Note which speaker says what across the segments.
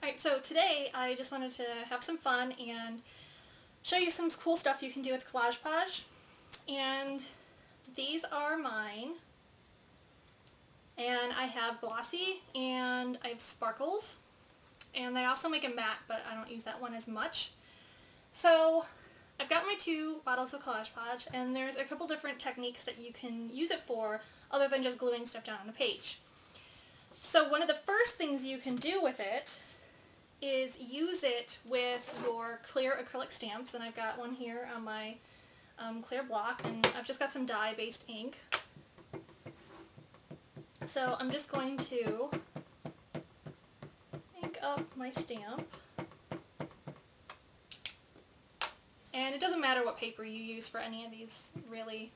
Speaker 1: Alright, so today I just wanted to have some fun and show you some cool stuff you can do with Collage Pauge. And these are mine. And I have glossy and I have sparkles. And they also make a matte, but I don't use that one as much. So I've got my two bottles of Collage Pauge, and there's a couple different techniques that you can use it for other than just gluing stuff down on a page. So one of the first things you can do with it is use it with your clear acrylic stamps, and I've got one here on my clear block, and I've just got some dye-based ink. So I'm just going to ink up my stamp. And it doesn't matter what paper you use for any of these, really.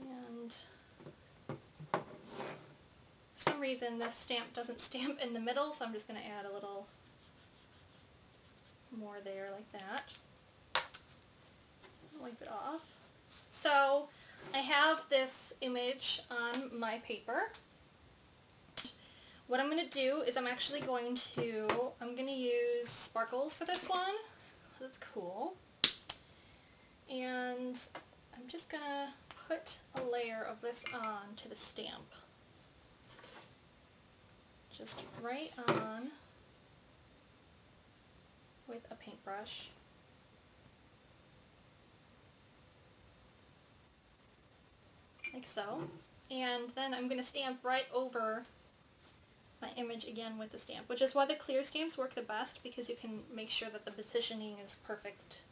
Speaker 1: And for some reason this stamp doesn't stamp in the middle, so I'm just going to add a little more there like that. Wipe it off. So I have this image on my paper. What I'm going to do is I'm going to use sparkles for this one. That's cool. And I'm just going to put a layer of this on to the stamp. Just right on with a paintbrush. Like so. And then I'm going to stamp right over my image again with the stamp, which is why the clear stamps work the best, because you can make sure that the positioning is perfect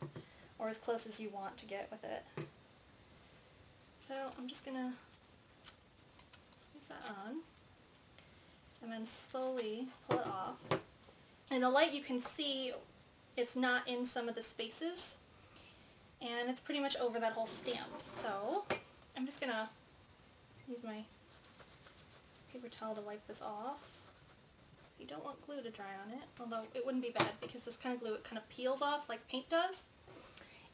Speaker 1: or as close as you want to get with it. So I'm just going to squeeze that on and then slowly pull it off. In the light you can see it's not in some of the spaces, and it's pretty much over that whole stamp. So I'm just going to use my paper towel to wipe this off. You don't want glue to dry on it, although it wouldn't be bad because this kind of glue, it kind of peels off like paint does.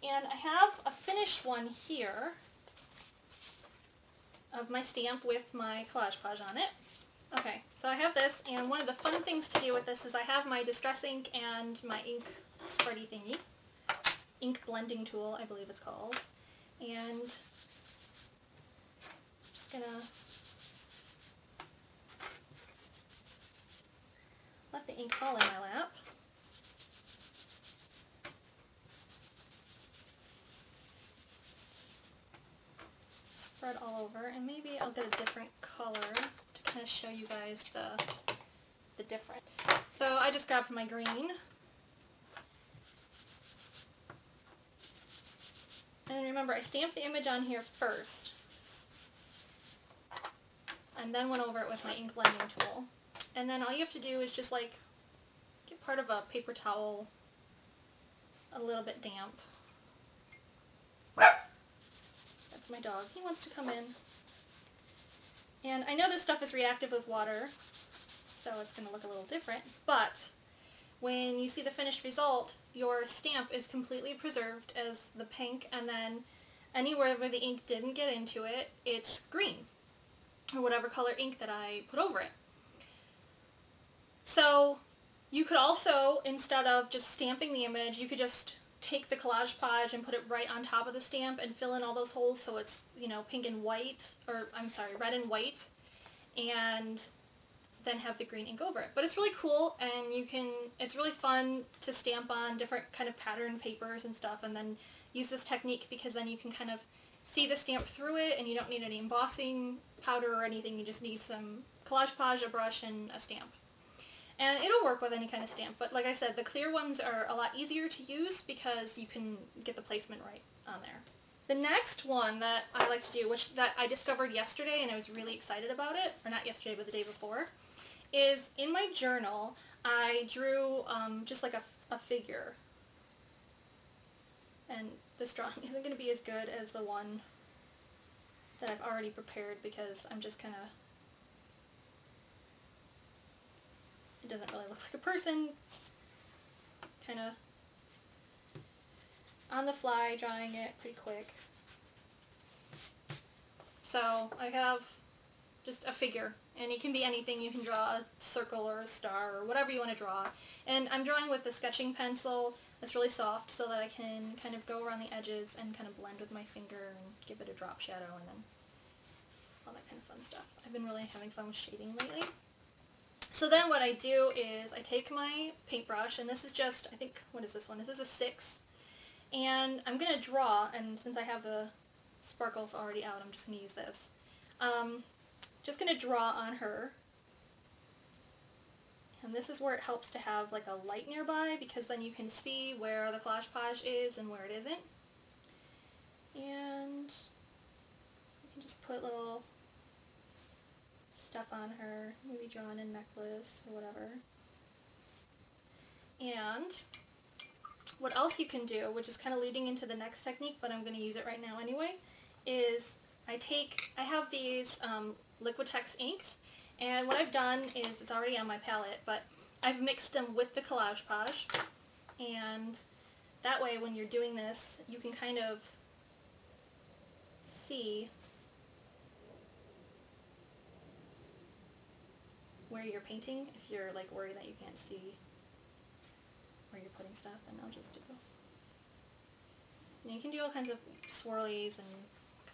Speaker 1: And I have a finished one here of my stamp with my Collage Pauge on it. Okay, so I have this, and one of the fun things to do with this is I have my distress ink and my ink spready thingy. Ink blending tool, I believe it's called. And I'm just gonna let the ink fall in my lap. Spread all over, and maybe I'll get a different color to kind of show you guys the difference. So I just grabbed my green. And remember, I stamped the image on here first, and then went over it with my ink blending tool. And then all you have to do is just like get part of a paper towel a little bit damp. That's my dog. He wants to come in. And I know this stuff is reactive with water, so it's going to look a little different, but when you see the finished result, your stamp is completely preserved as the pink, and then anywhere where the ink didn't get into it, it's green, or whatever color ink that I put over it. So you could also, instead of just stamping the image, you could just take the Collage Pauge and put it right on top of the stamp and fill in all those holes so it's, you know, pink and white, or I'm sorry, red and white, and then have the green ink over it. But it's really cool, and it's really fun to stamp on different kind of pattern papers and stuff, and then use this technique because then you can kind of see the stamp through it, and you don't need any embossing powder or anything. You just need some Collage Pauge, a brush, and a stamp. And it'll work with any kind of stamp, but like I said, the clear ones are a lot easier to use because you can get the placement right on there. The next one that I like to do, that I discovered yesterday and I was really excited about it, or not yesterday but the day before, is in my journal I drew just like a figure. And this drawing isn't going to be as good as the one that I've already prepared because I'm just kind of, it doesn't really look like a person. It's kind of on the fly drawing it pretty quick. So I have just a figure, and it can be anything. You can draw a circle or a star or whatever you want to draw. And I'm drawing with the sketching pencil that's really soft so that I can kind of go around the edges and kind of blend with my finger and give it a drop shadow and then all that kind of fun stuff. I've been really having fun with shading lately. So then what I do is I take my paintbrush, and this is just, I think, what is this one? This is a 6. And I'm going to draw, and since I have the sparkles already out, I'm just going to use this. Just going to draw on her. And this is where it helps to have like a light nearby, because then you can see where the Collage Pauge is and where it isn't. And you can just put little stuff on her, maybe draw on a necklace or whatever. And what else you can do, which is kind of leading into the next technique, but I'm going to use it right now anyway, is I have these Liquitex inks, and what I've done is, it's already on my palette, but I've mixed them with the Collage Pauge, and that way when you're doing this, you can kind of see where you're painting. If you're like worried that you can't see where you're putting stuff, and I'll just do. And you can do all kinds of swirlies and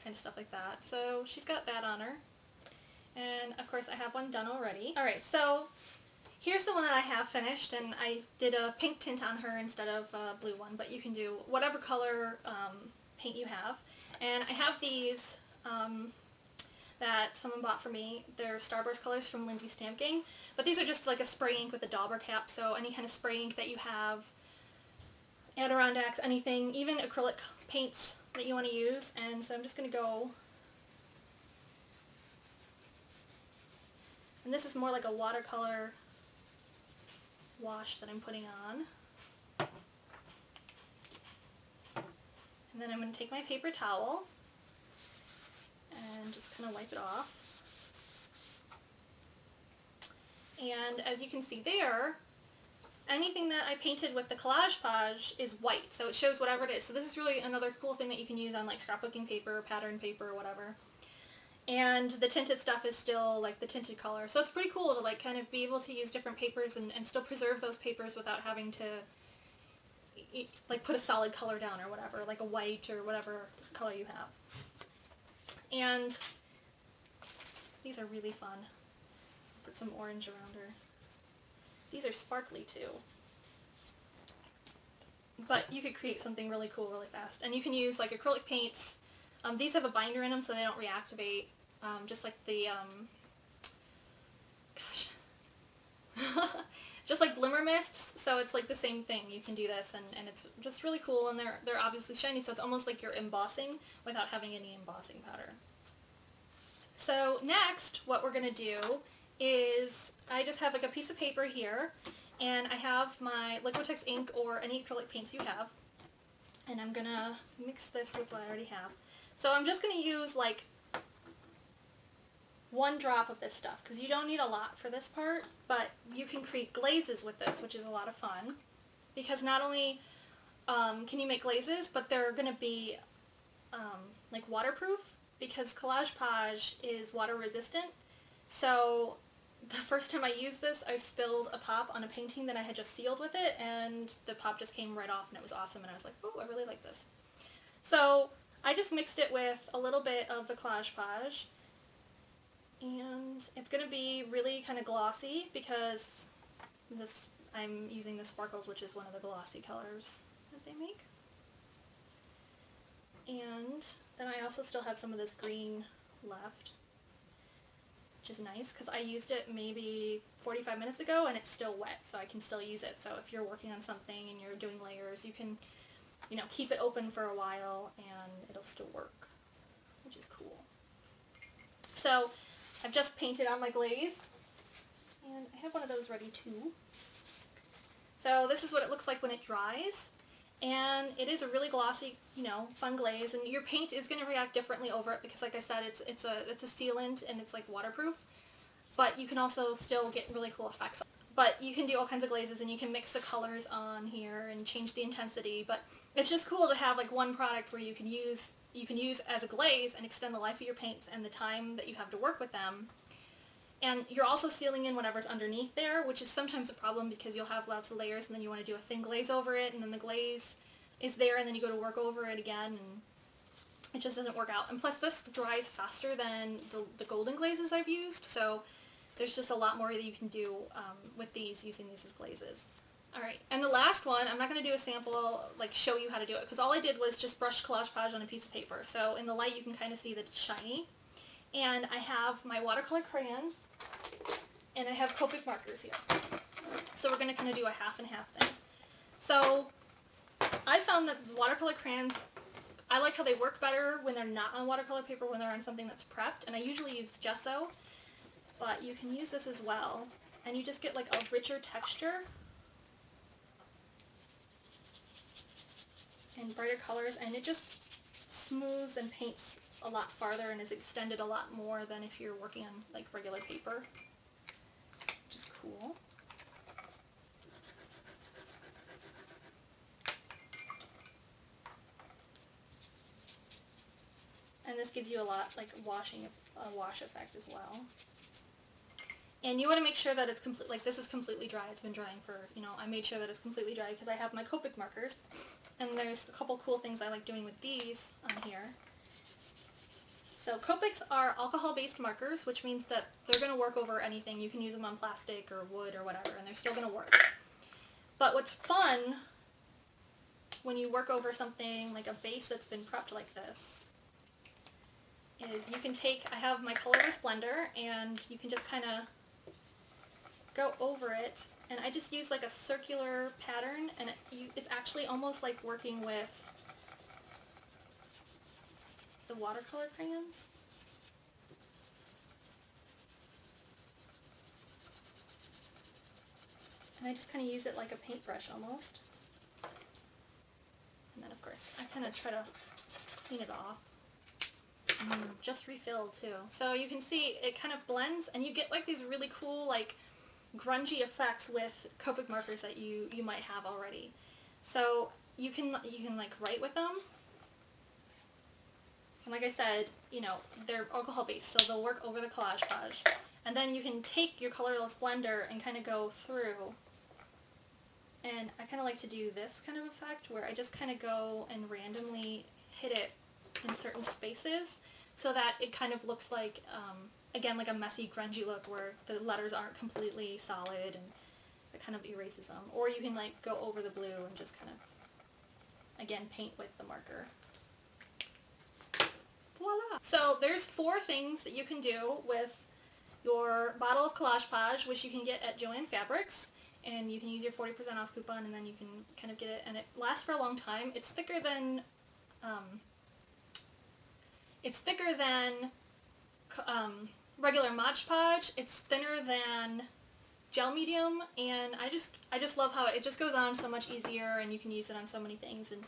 Speaker 1: kind of stuff like that. So she's got that on her. And of course I have one done already. Alright, so here's the one that I have finished, and I did a pink tint on her instead of a blue one, but you can do whatever color paint you have. And I have these that someone bought for me. They're Starburst colors from Lindsay Stamp Gang, but these are just like a spray ink with a dauber cap, so any kind of spray ink that you have, Adirondacks, anything, even acrylic paints that you want to use. And so I'm just going to go, and this is more like a watercolor wash that I'm putting on. And then I'm going to take my paper towel and just kind of wipe it off. And as you can see there, anything that I painted with the Collage Pauge is white, so it shows whatever it is. So this is really another cool thing that you can use on like scrapbooking paper, pattern paper, or whatever. And the tinted stuff is still like the tinted color. So it's pretty cool to like kind of be able to use different papers and still preserve those papers without having to like put a solid color down or whatever, like a white or whatever color you have. And these are really fun. Put some orange around her. These are sparkly too. But you could create something really cool really fast. And you can use like acrylic paints. These have a binder in them so they don't reactivate. Just like the, just like glimmer mists, so it's like the same thing. You can do this, and it's just really cool, and they're obviously shiny, so it's almost like you're embossing without having any embossing powder. So next, what we're going to do is, I just have like a piece of paper here, and I have my Liquitex ink or any acrylic paints you have, and I'm going to mix this with what I already have. So I'm just going to use like 1 drop of this stuff, because you don't need a lot for this part, but you can create glazes with this, which is a lot of fun, because not only can you make glazes, but they're going to be like waterproof, because Collage Pauge is water resistant. So the first time I used this, I spilled a pop on a painting that I had just sealed with it, and the pop just came right off, and it was awesome, and I was like, oh, I really like this. So I just mixed it with a little bit of the Collage Pauge, and it's going to be really kind of glossy because I'm using the Sparkles, which is one of the glossy colors that they make. And then I also still have some of this green left, which is nice because I used it maybe 45 minutes ago and it's still wet, so I can still use it. So if you're working on something and you're doing layers, you can, you know, keep it open for a while and it'll still work, which is cool. So I've just painted on my glaze, and I have one of those ready too. So this is what it looks like when it dries, and it is a really glossy, you know, fun glaze, and your paint is going to react differently over it because, like I said, it's a sealant and it's like waterproof, but you can also still get really cool effects. But you can do all kinds of glazes, and you can mix the colors on here and change the intensity, but it's just cool to have like one product where you can use as a glaze and extend the life of your paints and the time that you have to work with them, And you're also sealing in whatever's underneath there, which is sometimes a problem because you'll have lots of layers and then you want to do a thin glaze over it, and then the glaze is there and then you go to work over it again, and it just doesn't work out. And plus this dries faster than the golden glazes I've used, so there's just a lot more that you can do with these, using these as glazes. Alright, and the last one, I'm not going to do a sample, like show you how to do it, because all I did was just brush Collage Pauge on a piece of paper. So in the light you can kind of see that it's shiny. And I have my watercolor crayons, and I have Copic markers here. So we're going to kind of do a half and half thing. So I found that watercolor crayons, I like how they work better when they're not on watercolor paper, when they're on something that's prepped, and I usually use gesso, but you can use this as well, and you just get like a richer texture and brighter colors, and it just smooths and paints a lot farther and is extended a lot more than if you're working on like regular paper, which is cool. And this gives you a lot like a wash effect as well. And you want to make sure that it's complete, like this is completely dry. It's been drying for, I made sure that it's completely dry because I have my Copic markers. And there's a couple cool things I like doing with these on here. So Copics are alcohol-based markers, which means that they're going to work over anything. You can use them on plastic or wood or whatever, and they're still going to work. But what's fun when you work over something like a base that's been prepped like this is you can take, I have my colorless blender, and you can just kind of go over it, and I just use like a circular pattern, and it's actually almost like working with the watercolor crayons. And I just kind of use it like a paintbrush almost. And then of course I kind of try to clean it off. Just refilled too. So you can see it kind of blends, and you get like these really cool like grungy effects with Copic markers that you might have already. So you can like write with them. And like I said, they're alcohol based, so they'll work over the Collage Pauge. And then you can take your colorless blender and kind of go through. And I kind of like to do this kind of effect where I just kind of go and randomly hit it in certain spaces so that it kind of looks like, again, like a messy, grungy look where the letters aren't completely solid and it kind of erases them. Or you can like go over the blue and just kind of, again, paint with the marker. Voila! So there's 4 things that you can do with your bottle of Collage Pauge, which you can get at Joann Fabrics, and you can use your 40% off coupon, and then you can kind of get it, and it lasts for a long time. It's thicker than regular Mod Podge. It's thinner than gel medium, and I just love how it just goes on so much easier, and you can use it on so many things, and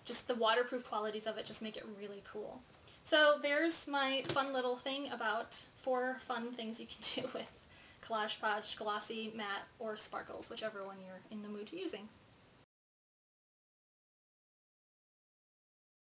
Speaker 1: just the waterproof qualities of it just make it really cool. So there's my fun little thing about 4 fun things you can do with Collage Pauge, glossy, matte, or sparkles, whichever one you're in the mood to using.